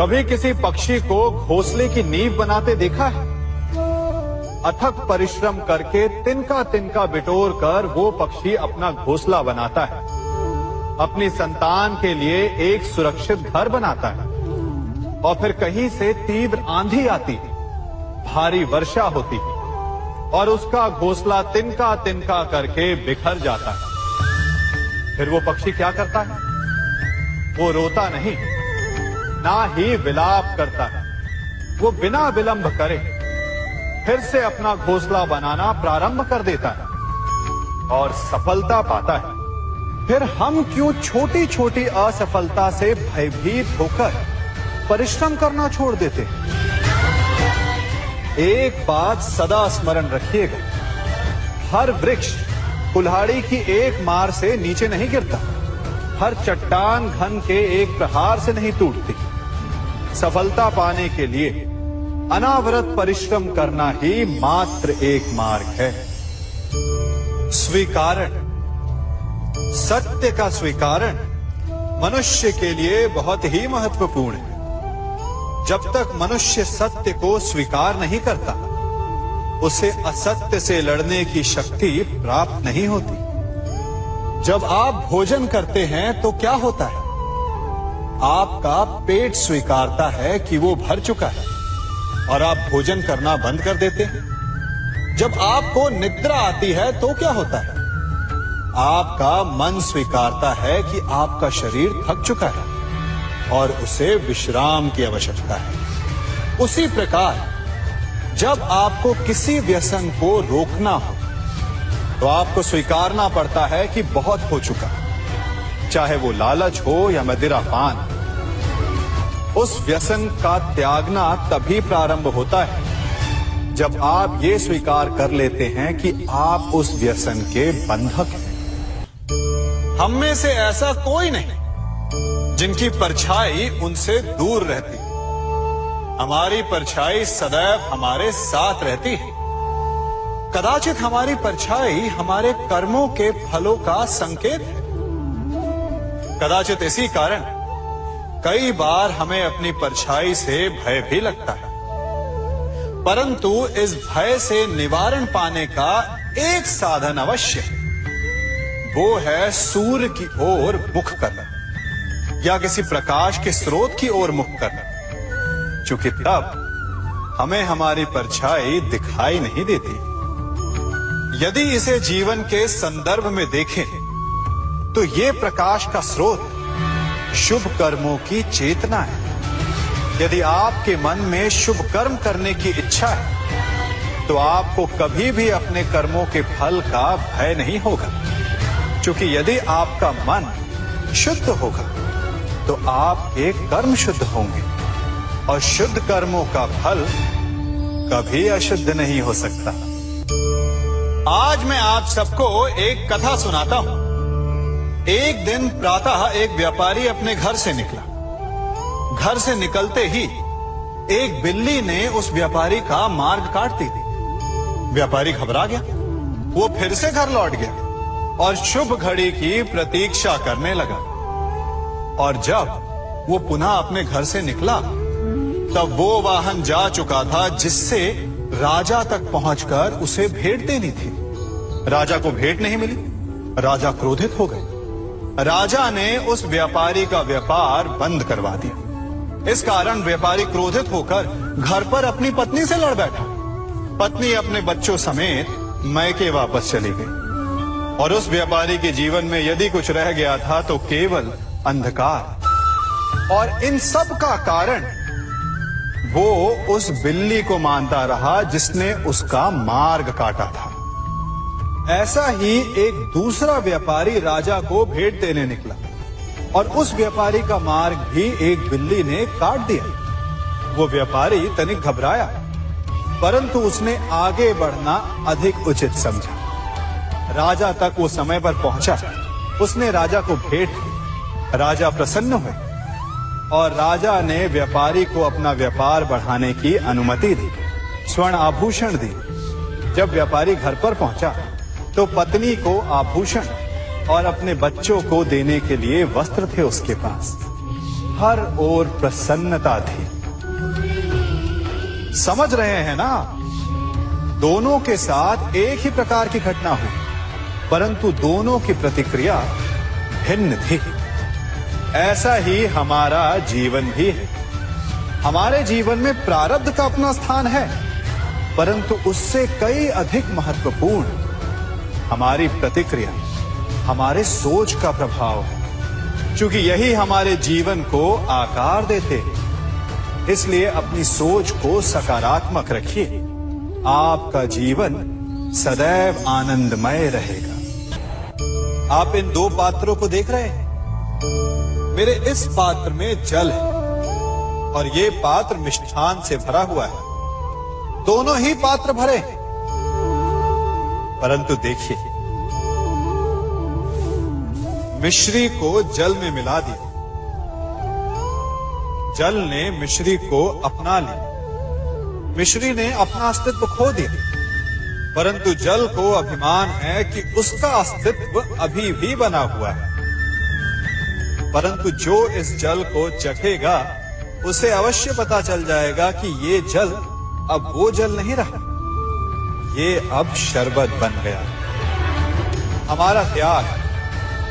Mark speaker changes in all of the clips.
Speaker 1: कभी किसी पक्षी को घोंसले की नींव बनाते देखा है? अथक परिश्रम करके तिनका तिनका बिटोर कर वो पक्षी अपना घोंसला बनाता है, अपनी संतान के लिए एक सुरक्षित घर बनाता है। और फिर कहीं से तीव्र आंधी आती है, भारी वर्षा होती है और उसका घोंसला तिनका तिनका करके बिखर जाता है। फिर वो पक्षी क्या करता है? वो रोता नहीं, ना ही विलाप करता है। वो बिना विलंब करे फिर से अपना घोंसला बनाना प्रारंभ कर देता है और सफलता पाता है। फिर हम क्यों छोटी छोटी असफलता से भयभीत होकर परिश्रम करना छोड़ देते हैं? एक बात सदा स्मरण रखिएगा, हर वृक्ष कुल्हाड़ी की एक मार से नीचे नहीं गिरता, हर चट्टान घन के एक प्रहार से नहीं टूटती। सफलता पाने के लिए अनावरत परिश्रम करना ही मात्र एक मार्ग है। स्वीकारण, सत्य का स्वीकारण मनुष्य के लिए बहुत ही महत्वपूर्ण है। जब तक मनुष्य सत्य को स्वीकार नहीं करता, उसे असत्य से लड़ने की शक्ति प्राप्त नहीं होती। जब आप भोजन करते हैं तो क्या होता है? आपका पेट स्वीकारता है कि वो भर चुका है और आप भोजन करना बंद कर देते हैं। जब आपको निद्रा आती है तो क्या होता है? आपका मन स्वीकारता है कि आपका शरीर थक चुका है और उसे विश्राम की आवश्यकता है। उसी प्रकार जब आपको किसी व्यसन को रोकना हो तो आपको स्वीकारना पड़ता है कि बहुत हो चुका, चाहे वो लालच हो या मदिरापान। उस व्यसन का त्यागना तभी प्रारंभ होता है जब आप ये स्वीकार कर लेते हैं कि आप उस व्यसन के बंधक हैं। हम में से ऐसा कोई नहीं जिनकी परछाई उनसे दूर रहती। हमारी परछाई सदैव हमारे साथ रहती है। कदाचित हमारी परछाई हमारे कर्मों के फलों का संकेत है। कदाचित इसी कारण कई बार हमें अपनी परछाई से भय भी लगता है, परंतु इस भय से निवारण पाने का एक साधन अवश्य है। वो है सूर्य की ओर मुख करना या किसी प्रकाश के स्रोत की ओर मुख करना, क्योंकि तब हमें हमारी परछाई दिखाई नहीं देती। यदि इसे जीवन के संदर्भ में देखें तो ये प्रकाश का स्रोत शुभ कर्मों की चेतना है। यदि आपके मन में शुभ कर्म करने की इच्छा है तो आपको कभी भी अपने कर्मों के फल का भय नहीं होगा, क्योंकि यदि आपका मन शुद्ध होगा तो आपके कर्म शुद्ध होंगे और शुद्ध कर्मों का फल कभी अशुद्ध नहीं हो सकता। आज मैं आप सबको एक कथा सुनाता हूं। एक दिन प्रातः एक व्यापारी अपने घर से निकला। घर से निकलते ही एक बिल्ली ने उस व्यापारी का मार्ग काट दी। व्यापारी घबरा गया। वो फिर से घर लौट गया और शुभ घड़ी की प्रतीक्षा करने लगा। और जब वो पुनः अपने घर से निकला तब वो वाहन जा चुका था जिससे राजा तक पहुंचकर उसे भेंट देनी थी। राजा को भेंट नहीं मिली। राजा क्रोधित हो गए। राजा ने उस व्यापारी का व्यापार बंद करवा दिया। इस कारण व्यापारी क्रोधित होकर घर पर अपनी पत्नी से लड़ बैठा। पत्नी अपने बच्चों समेत मैके वापस चली गई और उस व्यापारी के जीवन में यदि कुछ रह गया था तो केवल अंधकार। और इन सब का कारण वो उस बिल्ली को मानता रहा जिसने उसका मार्ग काटा था। ऐसा ही एक दूसरा व्यापारी राजा को भेंट देने निकला और उस व्यापारी का मार्ग भी एक बिल्ली ने काट दिया। वो व्यापारी तनिक घबराया, परंतु उसने आगे बढ़ना अधिक उचित समझा। राजा तक वो समय पर पहुंचा। उसने राजा को भेंट दी। राजा प्रसन्न हुए और राजा ने व्यापारी को अपना व्यापार बढ़ाने की अनुमति दी, स्वर्ण आभूषण दी। जब व्यापारी घर पर पहुंचा तो पत्नी को आभूषण और अपने बच्चों को देने के लिए वस्त्र थे उसके पास। हर ओर प्रसन्नता थी। समझ रहे हैं ना, दोनों के साथ एक ही प्रकार की घटना हुई, परंतु दोनों की प्रतिक्रिया भिन्न थी। ऐसा ही हमारा जीवन भी है। हमारे जीवन में प्रारब्ध का अपना स्थान है, परंतु उससे कई अधिक महत्वपूर्ण हमारी प्रतिक्रिया, हमारे सोच का प्रभाव है। क्योंकि यही हमारे जीवन को आकार देते हैं। इसलिए अपनी सोच को सकारात्मक रखिए। आपका जीवन सदैव आनंदमय रहेगा। आप इन दो पात्रों को देख रहे हैं। मेरे इस पात्र में जल है और ये पात्र मिष्ठान से भरा हुआ है। दोनों ही पात्र भरे हैं, परंतु देखिए, मिश्री को जल में मिला दिया, जल ने मिश्री को अपना लिया, मिश्री ने अपना अस्तित्व खो दिया। परंतु जल को अभिमान है कि उसका अस्तित्व अभी भी बना हुआ है। परंतु जो इस जल को चखेगा उसे अवश्य पता चल जाएगा कि ये जल अब वो जल नहीं रहा, ये अब शरबत बन गया। हमारा त्याग,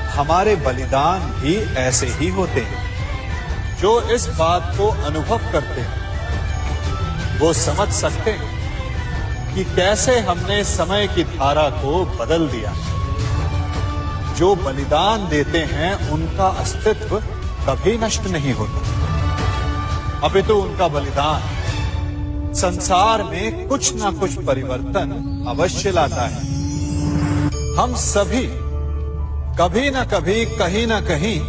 Speaker 1: हमारे बलिदान भी ऐसे ही होते हैं। जो इस बात को अनुभव करते हैं वो समझ सकते हैं कि कैसे हमने समय की धारा को बदल दिया। जो बलिदान देते हैं उनका अस्तित्व कभी नष्ट नहीं होता, अपितु उनका बलिदान संसार में कुछ ना कुछ परिवर्तन अवश्य लाता है। हम सभी कभी ना कभी, कहीं ना कहीं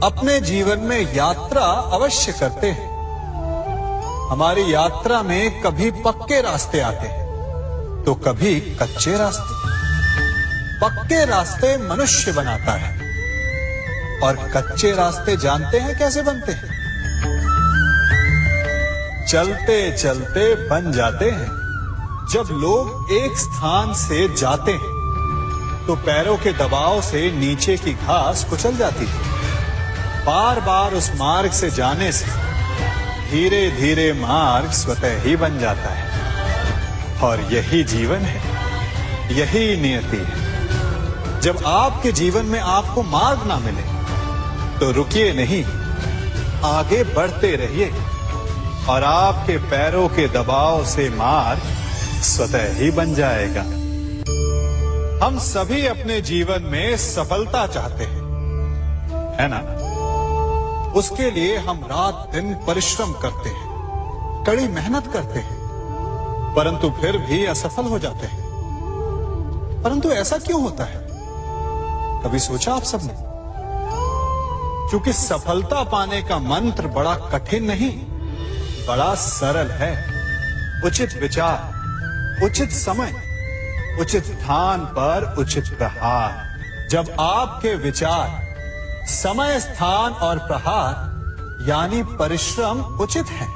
Speaker 1: अपने जीवन में यात्रा अवश्य करते हैं। हमारी यात्रा में कभी पक्के रास्ते आते हैं तो कभी कच्चे रास्ते। पक्के रास्ते मनुष्य बनाता है और कच्चे रास्ते जानते हैं कैसे बनते हैं? चलते चलते बन जाते हैं। जब लोग एक स्थान से जाते हैं तो पैरों के दबाव से नीचे की घास कुचल जाती है। बार बार उस मार्ग से जाने से धीरे धीरे मार्ग स्वतः ही बन जाता है। और यही जीवन है, यही नियति है। जब आपके जीवन में आपको मार्ग ना मिले तो रुकिए नहीं, आगे बढ़ते रहिए और आपके पैरों के दबाव से मार्ग स्वतः ही बन जाएगा। हम सभी अपने जीवन में सफलता चाहते हैं, है ना? उसके लिए हम रात दिन परिश्रम करते हैं, कड़ी मेहनत करते हैं, परंतु फिर भी असफल हो जाते हैं। परंतु ऐसा क्यों होता है? कभी सोचा आप सबने? क्योंकि सफलता पाने का मंत्र बड़ा कठिन नहीं, बड़ा सरल है। उचित विचार, उचित समय, उचित स्थान पर उचित प्रहार। जब आपके विचार, समय, स्थान और प्रहार यानी परिश्रम उचित है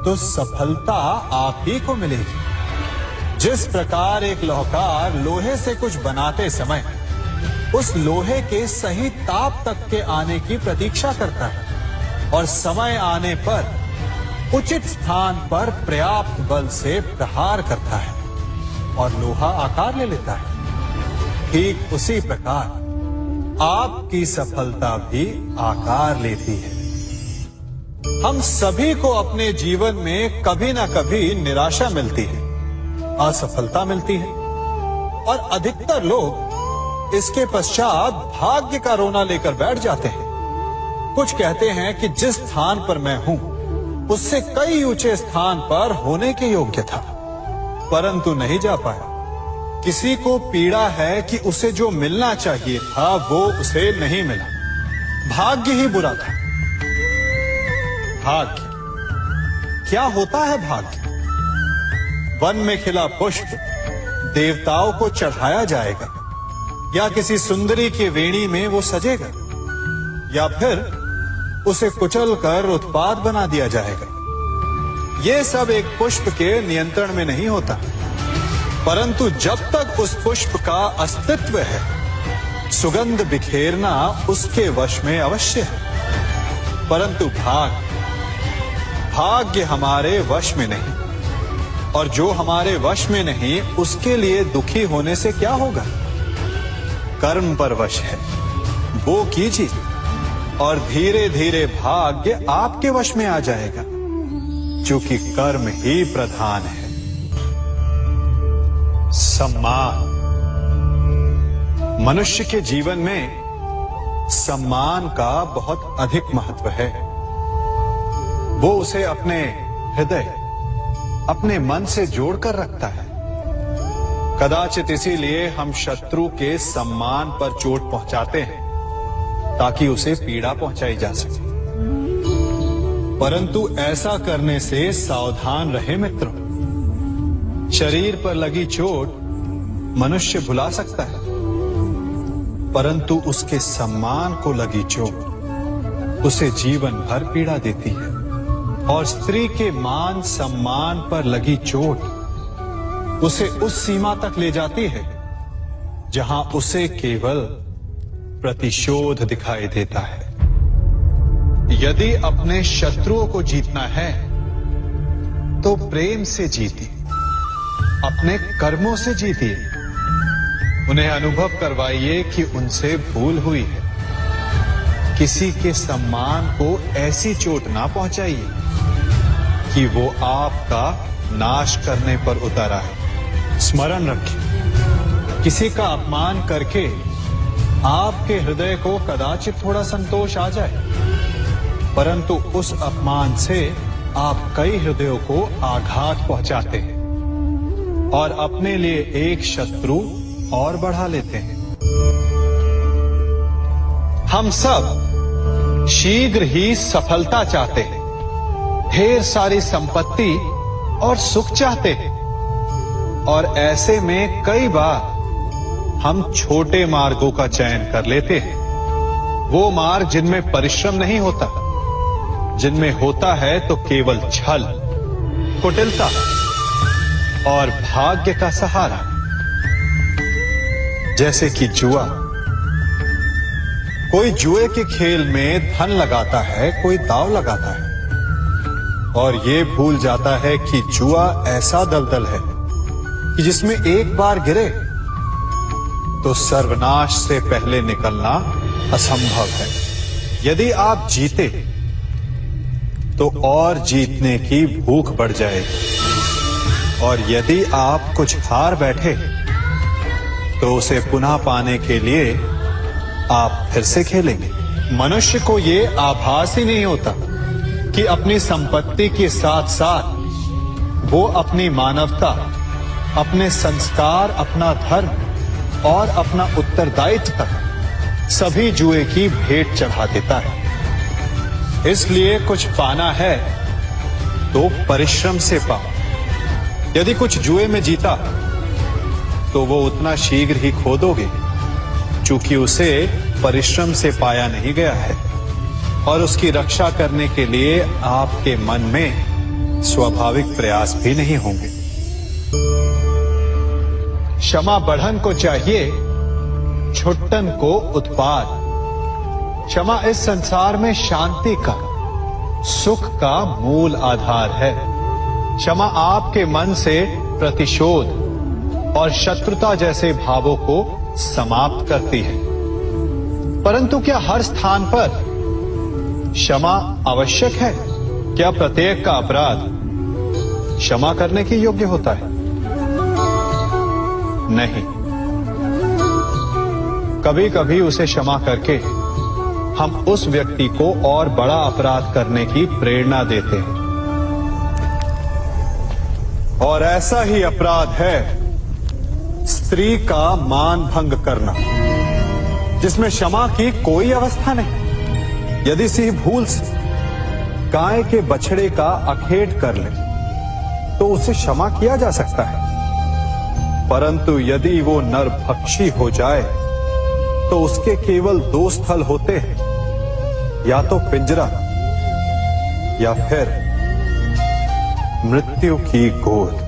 Speaker 1: तो सफलता आप ही को मिलेगी। जिस प्रकार एक लोहार लोहे से कुछ बनाते समय उस लोहे के सही ताप तक के आने की प्रतीक्षा करता है और समय आने पर उचित स्थान पर पर्याप्त बल से प्रहार करता है और लोहा आकार ले लेता है, ठीक उसी प्रकार आपकी सफलता भी आकार लेती है। हम सभी को अपने जीवन में कभी ना कभी निराशा मिलती है, असफलता मिलती है और अधिकतर लोग इसके पश्चात भाग्य का रोना लेकर बैठ जाते हैं। कुछ कहते हैं कि जिस स्थान पर मैं हूं उससे कई ऊंचे स्थान पर होने के योग्य था, परंतु नहीं जा पाया। किसी को पीड़ा है कि उसे जो मिलना चाहिए था वो उसे नहीं मिला, भाग्य ही बुरा था। भाग्य क्या होता है? भाग्य वन में खिला पुष्प देवताओं को चढ़ाया जाएगा या किसी सुंदरी की वेणी में वो सजेगा या फिर उसे कुचल कर उत्पाद बना दिया जाएगा। ये सब एक पुष्प के नियंत्रण में नहीं होता, परंतु जब तक उस पुष्प का अस्तित्व है सुगंध बिखेरना उसके वश में अवश्य है। परंतु भाग्य हमारे वश में नहीं, और जो हमारे वश में नहीं उसके लिए दुखी होने से क्या होगा। कर्म पर वश है, वो कीजिए और धीरे धीरे भाग्य आपके वश में आ जाएगा, क्योंकि कर्म ही प्रधान है। सम्मान। मनुष्य के जीवन में सम्मान का बहुत अधिक महत्व है। वो उसे अपने हृदय, अपने मन से जोड़कर रखता है। कदाचित इसीलिए हम शत्रु के सम्मान पर चोट पहुंचाते हैं, ताकि उसे पीड़ा पहुंचाई जा सके। परंतु ऐसा करने से सावधान रहे मित्रों। शरीर पर लगी चोट मनुष्य भुला सकता है, परंतु उसके सम्मान को लगी चोट उसे जीवन भर पीड़ा देती है। और स्त्री के मान सम्मान पर लगी चोट उसे उस सीमा तक ले जाती है जहां उसे केवल प्रतिशोध दिखाई देता है। यदि अपने शत्रुओं को जीतना है तो प्रेम से जीतिए, अपने कर्मों से जीतिए। उन्हें अनुभव करवाइए कि उनसे भूल हुई है। किसी के सम्मान को ऐसी चोट ना पहुंचाइए कि वो आपका नाश करने पर उतरा है। स्मरण रखिए, किसी का अपमान करके आपके हृदय को कदाचित थोड़ा संतोष आ जाए, परंतु उस अपमान से आप कई हृदयों को आघात पहुंचाते हैं और अपने लिए एक शत्रु और बढ़ा लेते हैं। हम सब शीघ्र ही सफलता चाहते हैं, ढेर सारी संपत्ति और सुख चाहते हैं, और ऐसे में कई बार हम छोटे मार्गों का चयन कर लेते हैं। वो मार्ग जिनमें परिश्रम नहीं होता, जिनमें होता है तो केवल छल, कुटिलता और भाग्य का सहारा। जैसे कि जुआ। कोई जुए के खेल में धन लगाता है, कोई दांव लगाता है, और ये भूल जाता है कि जुआ ऐसा दलदल है कि जिसमें एक बार गिरे तो सर्वनाश से पहले निकलना असंभव है। यदि आप जीते तो और जीतने की भूख बढ़ जाएगी, और यदि आप कुछ हार बैठे तो उसे पुनः पाने के लिए आप फिर से खेलेंगे। मनुष्य को ये आभास ही नहीं होता कि अपनी संपत्ति के साथ साथ वो अपनी मानवता, अपने संस्कार, अपना धर्म और अपना उत्तरदायित्व तक सभी जुए की भेंट चढ़ा देता है। इसलिए कुछ पाना है तो परिश्रम से पाओ। यदि कुछ जुए में जीता तो वो उतना शीघ्र ही खो दोगे, चूंकि उसे परिश्रम से पाया नहीं गया है, और उसकी रक्षा करने के लिए आपके मन में स्वाभाविक प्रयास भी नहीं होंगे। क्षमा बढ़न को चाहिए, छुट्टन को उत्पाद। क्षमा इस संसार में शांति का, सुख का मूल आधार है। क्षमा आपके मन से प्रतिशोध और शत्रुता जैसे भावों को समाप्त करती है। परंतु क्या हर स्थान पर क्षमा आवश्यक है? क्या प्रत्येक का अपराध क्षमा करने के योग्य होता है? नहीं। कभी कभी उसे क्षमा करके हम उस व्यक्ति को और बड़ा अपराध करने की प्रेरणा देते हैं, और ऐसा ही अपराध है स्त्री का मान भंग करना, जिसमें क्षमा की कोई अवस्था नहीं। यदि सिंह भूल से गाय के बछड़े का अखेट कर ले तो उसे क्षमा किया जा सकता है, परंतु यदि वो नरभक्षी हो जाए तो उसके केवल दो स्थल होते हैं, या तो पिंजरा या फिर मृत्यु की गोद।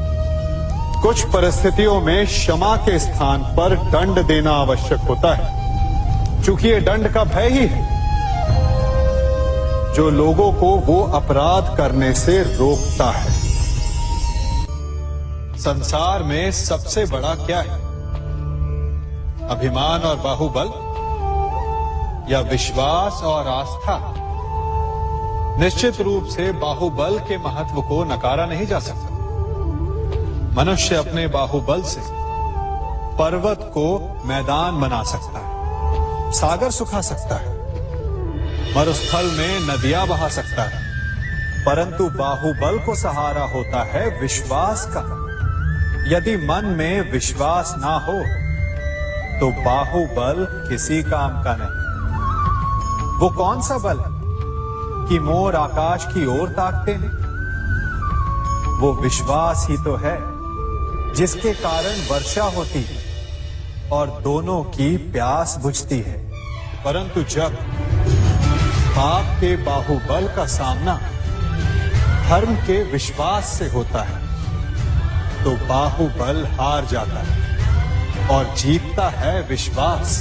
Speaker 1: कुछ परिस्थितियों में क्षमा के स्थान पर दंड देना आवश्यक होता है, चूंकि ये दंड का भय ही है। जो लोगों को वो अपराध करने से रोकता है। संसार में सबसे बड़ा क्या है? अभिमान और बाहुबल या विश्वास और आस्था? निश्चित रूप से बाहुबल के महत्व को नकारा नहीं जा सकता। मनुष्य अपने बाहुबल से पर्वत को मैदान बना सकता है, सागर सुखा सकता है, मरुस्थल में नदियां बहा सकता है, परंतु बाहुबल को सहारा होता है विश्वास का। यदि मन में विश्वास ना हो तो बाहुबल किसी काम का नहीं। वो कौन सा बल है कि मोर आकाश की ओर ताकते हैं? वो विश्वास ही तो है जिसके कारण वर्षा होती है और दोनों की प्यास बुझती है। परंतु जब पाप के बाहुबल का सामना धर्म के विश्वास से होता है तो बाहुबल हार जाता है और जीतता है विश्वास।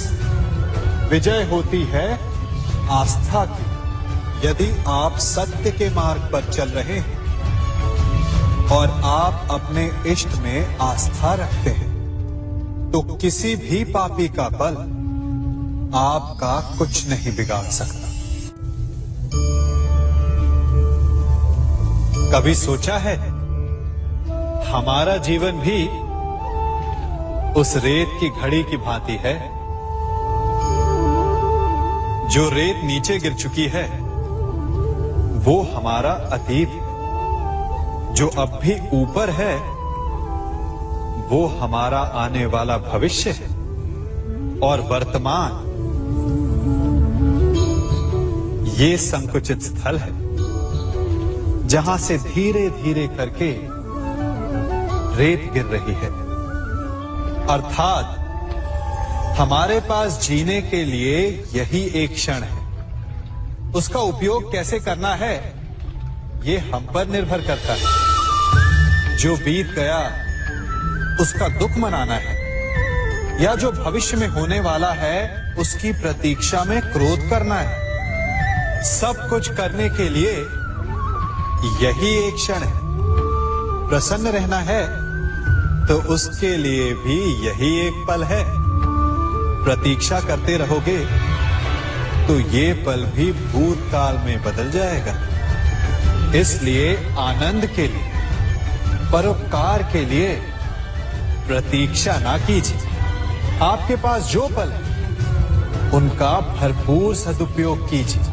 Speaker 1: विजय होती है आस्था की। यदि आप सत्य के मार्ग पर चल रहे हैं और आप अपने इष्ट में आस्था रखते हैं तो किसी भी पापी का बल आपका कुछ नहीं बिगाड़ सकता। कभी सोचा है हमारा जीवन भी उस रेत की घड़ी की भांति है? जो रेत नीचे गिर चुकी है वो हमारा अतीत है, जो अब भी ऊपर है वो हमारा आने वाला भविष्य है, और वर्तमान ये संकुचित स्थल है जहां से धीरे धीरे करके रेत गिर रही है। अर्थात हमारे पास जीने के लिए यही एक क्षण है। उसका उपयोग कैसे करना है ये हम पर निर्भर करता है। जो बीत गया उसका दुख मनाना है या जो भविष्य में होने वाला है उसकी प्रतीक्षा में क्रोध करना है। सब कुछ करने के लिए यही एक क्षण है। प्रसन्न रहना है तो उसके लिए भी यही एक पल है। प्रतीक्षा करते रहोगे तो ये पल भी भूतकाल में बदल जाएगा। इसलिए आनंद के लिए, परोपकार के लिए प्रतीक्षा ना कीजिए। आपके पास जो पल है उनका भरपूर सदुपयोग कीजिए,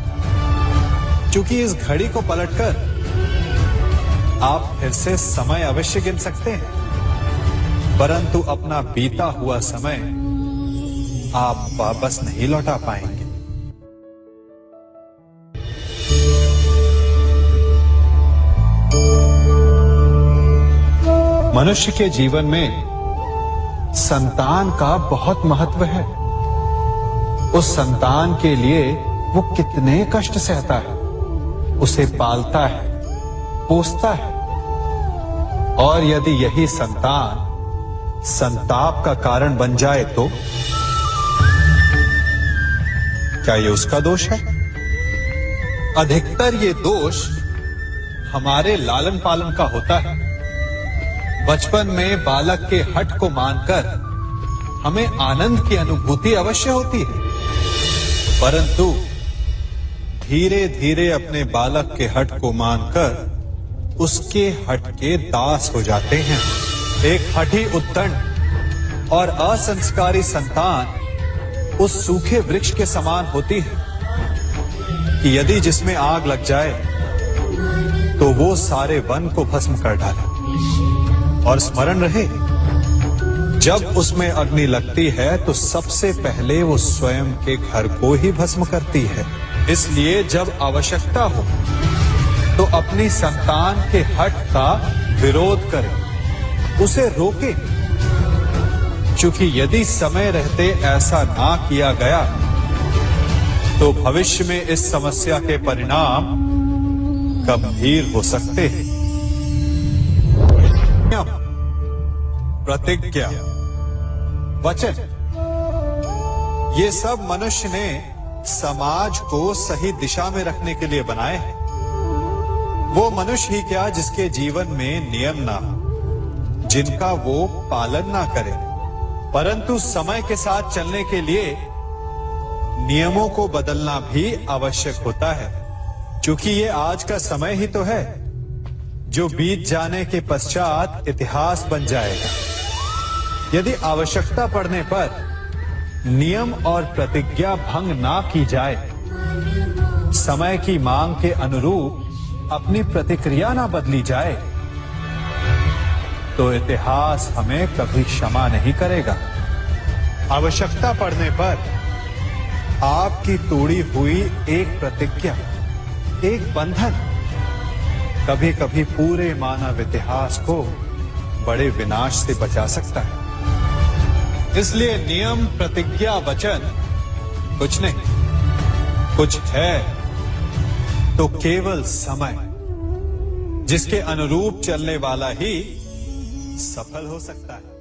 Speaker 1: क्योंकि इस घड़ी को पलटकर आप फिर से समय अवश्य गिन सकते हैं, परंतु अपना बीता हुआ समय आप वापस नहीं लौटा पाएंगे। मनुष्य के जीवन में संतान का बहुत महत्व है। उस संतान के लिए वो कितने कष्ट सहता है, उसे पालता है, पोसता है, और यदि यही संतान संताप का कारण बन जाए तो क्या ये उसका दोष है? अधिकतर ये दोष हमारे लालन पालन का होता है। बचपन में बालक के हठ को मानकर हमें आनंद की अनुभूति अवश्य होती है, परंतु धीरे धीरे अपने बालक के हठ को मानकर उसके हठ के दास हो जाते हैं। एक हठी उद्दंड और असंस्कारी संतान उस सूखे वृक्ष के समान होती है कि यदि जिसमें आग लग जाए तो वो सारे वन को भस्म कर डाले। और स्मरण रहे, जब उसमें अग्नि लगती है तो सबसे पहले वो स्वयं के घर को ही भस्म करती है। इसलिए जब आवश्यकता हो तो अपनी संतान के हठ का विरोध करें, उसे रोके, क्योंकि यदि समय रहते ऐसा ना किया गया तो भविष्य में इस समस्या के परिणाम गंभीर हो सकते हैं। प्रतिज्ञा, वचन, ये सब मनुष्य ने समाज को सही दिशा में रखने के लिए बनाए हैं। वो मनुष्य ही क्या जिसके जीवन में नियम ना हो, जिनका वो पालन ना करे, परंतु समय के साथ चलने के लिए नियमों को बदलना भी आवश्यक होता है, क्योंकि ये आज का समय ही तो है जो बीत जाने के पश्चात इतिहास बन जाएगा। यदि आवश्यकता पड़ने पर नियम और प्रतिज्ञा भंग ना की जाए, समय की मांग के अनुरूप अपनी प्रतिक्रिया ना बदली जाए, तो इतिहास हमें कभी क्षमा नहीं करेगा। आवश्यकता पड़ने पर आपकी तोड़ी हुई एक प्रतिज्ञा, एक बंधन कभी कभी पूरे मानव इतिहास को बड़े विनाश से बचा सकता है। इसलिए नियम, प्रतिज्ञा, वचन कुछ नहीं, कुछ है तो केवल समय, जिसके अनुरूप चलने वाला ही सफल हो सकता है।